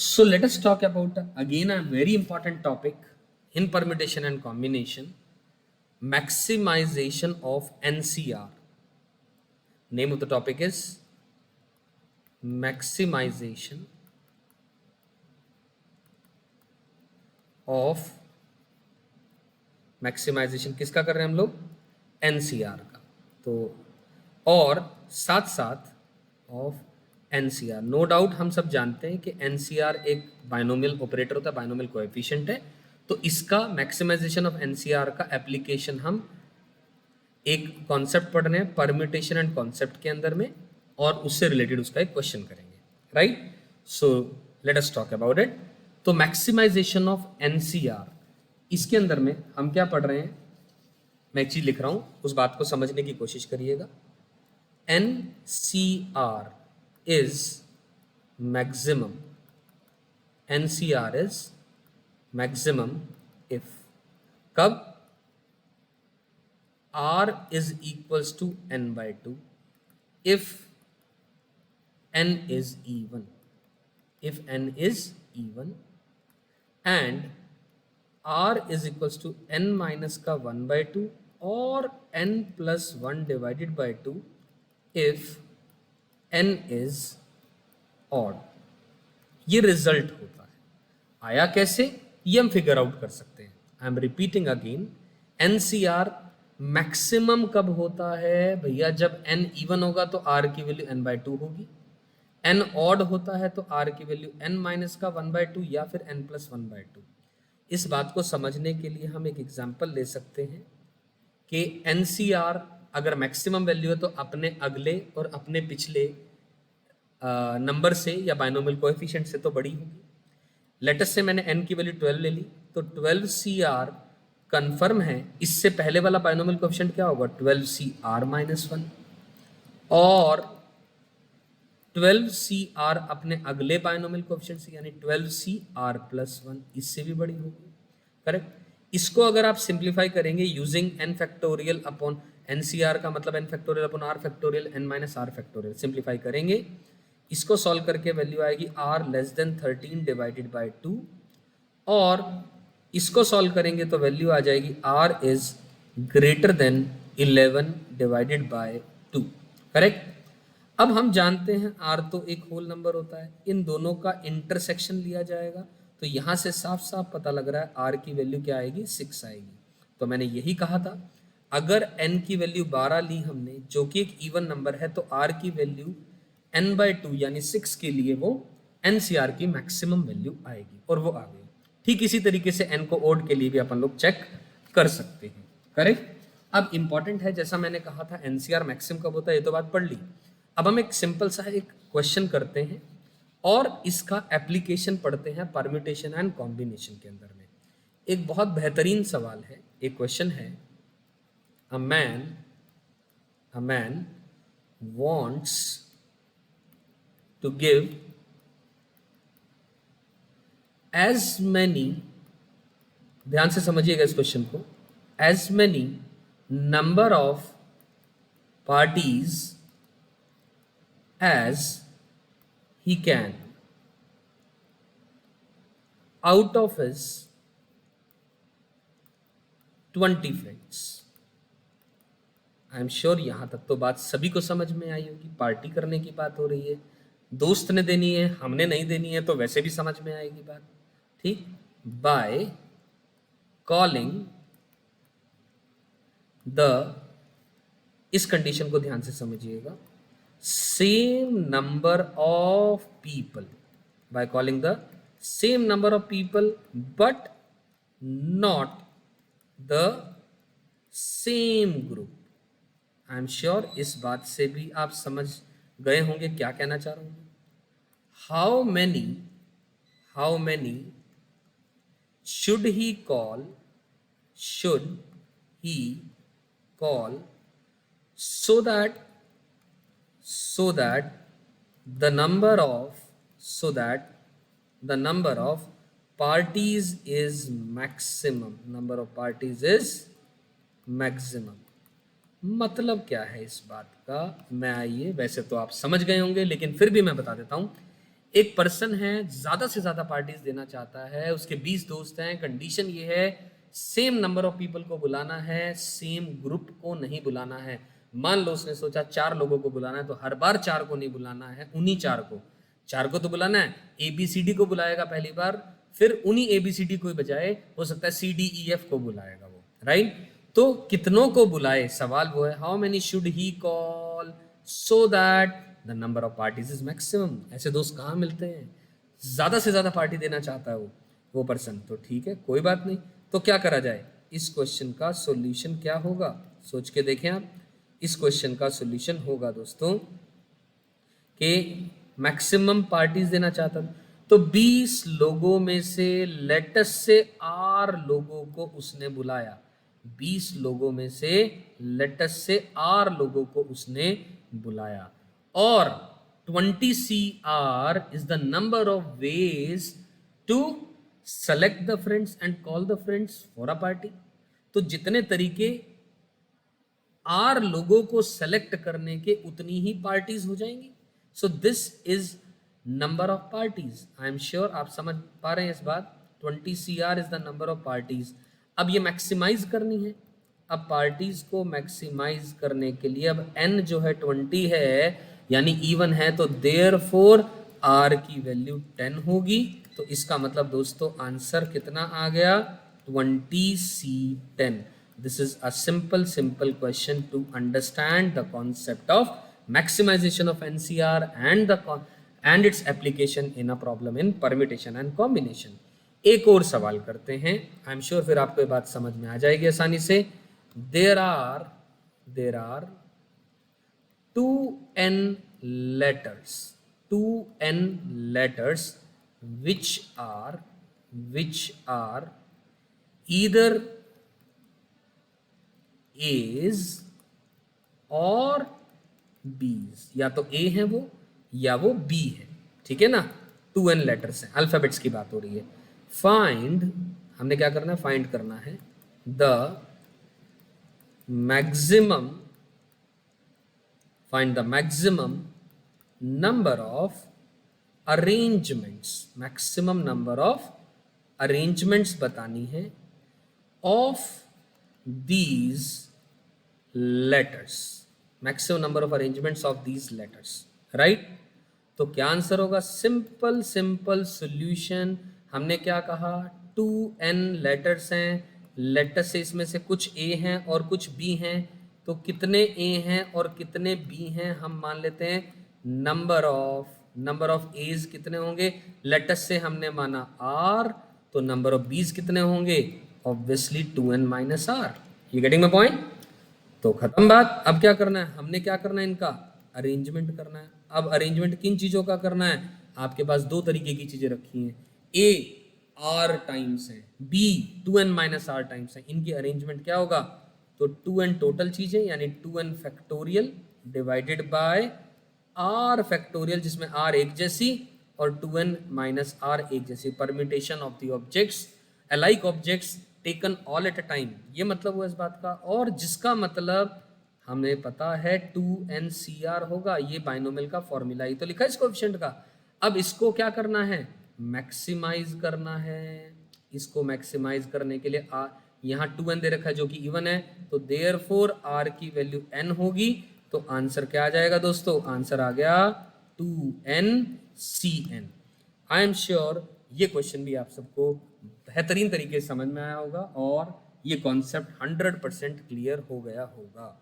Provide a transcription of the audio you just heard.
So let us talk about again a very important topic in permutation and combination, maximization of NCR. Name of the topic is maximization of maximization किसका कर रहे हैं हम लोग? NCR का। तो और साथ साथ ऑफ एनसीआर, नो डाउट हम सब जानते हैं कि एनसीआर एक बाइनोमियल ऑपरेटर होता है, बाइनोमियल कोएफिशिएंट है। तो इसका मैक्सिमाइजेशन ऑफ एनसीआर का एप्लीकेशन हम एक कॉन्सेप्ट पढ़ रहे हैं परम्यूटेशन एंड कॉन्सेप्ट के अंदर में, और उससे रिलेटेड उसका एक क्वेश्चन करेंगे, right? So let us talk about it. तो मैक्सिमाइजेशन ऑफ एनसीआर, इसके अंदर में हम क्या पढ़ रहे हैं? मैं एक चीज लिख रहा हूं, उस बात को समझने की कोशिश करिएगा। NCR is maximum, NCR is maximum if, कब? R is equals to n by 2 if n is even, if n is even, and R is equals to n minus का 1 by 2 और n plus 1 divided by 2 if n is odd। ये result होता है। आया कैसे, ये हम figure out कर सकते हैं। I am repeating again, NCR maximum कब होता है भैया? जब n इवन होगा तो r की वैल्यू n by 2 होगी, n ऑड होता है तो r की वैल्यू n माइनस का 1 by 2 या फिर n प्लस 1 by 2। इस बात को समझने के लिए हम एक एग्जांपल ले सकते हैं कि NCR अगर मैक्सिमम वैल्यू है तो अपने अगले और अपने पिछले नंबर से या बाइनोमियल कोएफिशिएंट से तो बड़ी होगी। लेट अस से मैंने n की वैल्यू 12 ले ली, तो 12CR कंफर्म है। इससे पहले वाला बाइनोमियल कोएफिशिएंट क्या होगा? 12CR माइनस 1, और 12CR अपने अगले बाइनोमियल कोएफिशिएंट से यानी 12CR प्लस 1, इससे भी बड़ी होगी, करेक्ट? इसको अगर आप सिंप्लीफाई करेंगे using n factorial upon NCR का मतलब n factorial upon r factorial n minus r factorial, simplify करेंगे, इसको सॉल्व करके वैल्यू आएगी r less than 13 divided by 2, और इसको सॉल्व करेंगे तो वैल्यू आ जाएगी r is greater than 11 divided by 2, correct? अब हम जानते हैं r तो एक होल नंबर होता है, इन दोनों का इंटरसेक्शन लिया जाएगा, तो यहां से साफ साफ पता लग रहा है r की वैल्यू क्या आएगी? 6 आएगी। तो मैंने यही कहा था, अगर n की वैल्यू 12 ली हमने जो कि एक इवन नंबर है, तो r की वैल्यू n by 2 यानी 6 के लिए वो NCR की मैक्सिमम वैल्यू आएगी, और वो आ गई। ठीक इसी तरीके से n को ओड के लिए भी अपन लोग चेक कर सकते हैं, करेक्ट? अब इंपॉर्टेंट है, जैसा मैंने कहा था NCR मैक्सिमम कब होता है, ये तो बात पढ़ ली। अब हम एक सिंपल सा एक क्वेश्चन करते हैं और इसका एप्लीकेशन पढ़ते हैं परम्यूटेशन एंड कॉम्बिनेशन के अंदर में। एक बहुत बेहतरीन सवाल है, एक क्वेश्चन है, a man wants to give as many, ध्यान से समझिएगा इस क्वेश्चन को, as many number of parties as he can out of his 20 friends। I am sure यहां तक तो बात सभी को समझ में आई होगी। पार्टी करने की बात हो रही है, दोस्त ने देनी है, हमने नहीं देनी है, तो वैसे भी समझ में आएगी बात, ठीक? बाय कॉलिंग द, इस कंडीशन को ध्यान से समझिएगा, same number of people, by calling the same number of people but not the same group. I am sure इस बात से भी आप समझ गए होंगे क्या कहना चाह रहा हूं। How many should he call so that the number of parties is maximum, मतलब क्या है इस बात का? मैं आइए, वैसे तो आप समझ गए होंगे लेकिन फिर भी मैं बता देता हूं। एक पर्सन है, ज्यादा से ज्यादा पार्टीज देना चाहता है, उसके 20 दोस्त हैं, कंडीशन ये है सेम नंबर ऑफ पीपल को बुलाना है, सेम ग्रुप को नहीं बुलाना है। मान लो उसने सोचा 4 लोगों को बुलाना है, तो हर बार 4 को नहीं बुलाना है, उन्हीं 4 को तो बुलाना है। ABCD को बुलाएगा पहली बार, फिर उन्हीं ABCD को बजाय हो सकता है CDEF को बुलाएगा वो, राइट। तो कितनों को बुलाए, सवाल वो है how many should he call so that the number of parties is maximum. ऐसे दोस्त कहाँ मिलते हैं, ज्यादा से ज्यादा पार्टी देना चाहता है वो पर्सन। तो ठीक है, कोई बात नहीं। तो क्या करा जाए, इस क्वेश्चन का सॉल्यूशन क्या होगा, सोच के देखें आप। इस क्वेश्चन का सॉल्यूशन होगा दोस्तों कि मैक्सिमम पार्टीज देना चाहता था, तो 20 लोगों में से लेटस से R लोगों को उसने बुलाया। 20 लोगों में से लेटस से R लोगों को उसने बुलाया, और 20CR is the number of ways to select the friends and call the friends for a party। तो जितने तरीके R लोगों को सेलेक्ट करने के, उतनी ही पार्टीज हो जाएंगी। So this is number of parties. I am sure आप समझ पा रहे हैं इस बात। 20CR is the number of parties. अब ये मैक्सिमाइज करनी है। अब पार्टीज को मैक्सिमाइज करने के लिए अब n जो है 20 है, यानी इवन है, तो देयरफॉर R की वैल्यू 10 होगी। तो इसका मतलब दोस्तों आंसर कितना आ गया, 20C10। This is a simple question to understand the concept of maximization of NCR and its application in a problem in permutation and combination। एक और सवाल करते हैं, आई एम श्योर फिर आपको ये बात समझ में आ जाएगी आसानी से। There are 2n letters which are either A's और B's, या तो A है वो या वो B है, ठीक है ना। 2n लेटर्स हैं, अल्फाबेट्स की बात हो रही है। फाइंड, हमने क्या करना है, फाइंड करना है the maximum, find the maximum number of arrangements, maximum number of arrangements बतानी है of these letters, maximum number of arrangements of these letters, right। तो क्या आंसर होगा, सिंपल सॉल्यूशन। हमने क्या कहा, 2n लेटर्स हैं, लेटर्स से इसमें से कुछ A हैं और कुछ B हैं, तो कितने A हैं और कितने B हैं हम मान लेते हैं। नंबर ऑफ A's कितने होंगे, लेटर्स से हमने माना R, तो नंबर ऑफ B's कितने होंगे, obviously 2n minus R। You getting my point. तो खत्म बात। अब क्या करना है, हमने क्या करना है, इनका अरेंजमेंट करना है। अब अरेंजमेंट किन चीजों का करना है, आपके पास 2 तरीके की चीजें रखी हैं, A R टाइम्स है, B 2n minus R times है। इनकी अरेंजमेंट क्या होगा, तो 2n टोटल चीजें यानी 2n factorial divided by R factorial, जिसमें R एक जैसी और 2n माइनस R एक जैसी। Permutation of the objects, alike objects taken all at a time, ये मतलब हुआ इस बात का। और जिसका मतलब हमें पता है 2NCR होगा, ये बाइनोमियल का फॉर्मूला ही तो लिखा है इस कोएफिशिएंट का। अब इसको क्या करना है, मैक्सिमाइज करना है। इसको मैक्सिमाइज करने के लिए यहाँ 2n दे रखा है जो कि इवन है, तो देयरफॉर R की वैल्यू n होगी। तो आंसर क्या आ जाएगा दोस्तों, आंसर आ गया 2NCN। आई एम श्योर ये क्वेश्चन भी आप सबको बेहतरीन तरीके से समझ में आया होगा और ये कॉन्सेप्ट 100% क्लियर हो गया होगा।